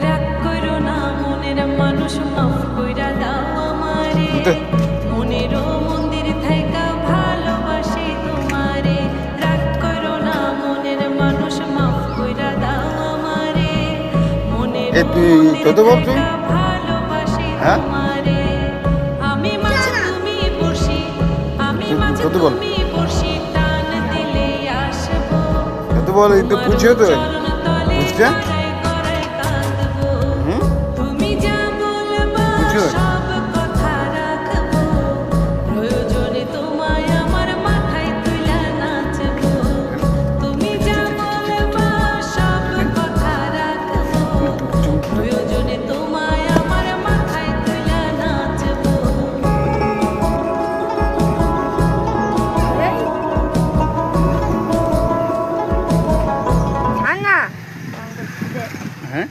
রাগ কইরো না মনের মানুষ মাফ কইরা দাও আমারে মনেরও মন্দির থাইকা ভালোবাসি তোমারে রাগ কইরো না মনের মানুষ মাফ কইরা দাও আমারে মনেরও মন্দির থাইকা ভালোবাসি তোমারে আমি মাছ তুমি বর্ষি আমি মাছ তুমি বর্ষি টান দিলে আসবো তো বল একটু বুঝিয়ে তো বুঝছে তুমি যা বলবা সব কথা রাখবো প্রয়োজনে তোমায় আমার মাথায় তুইলা নাচবো তুমি যা বলবা সব কথা রাখবো প্রয়োজনে তোমায় আমার মাথায় তুইলা নাচবো ছানা হ্যাঁ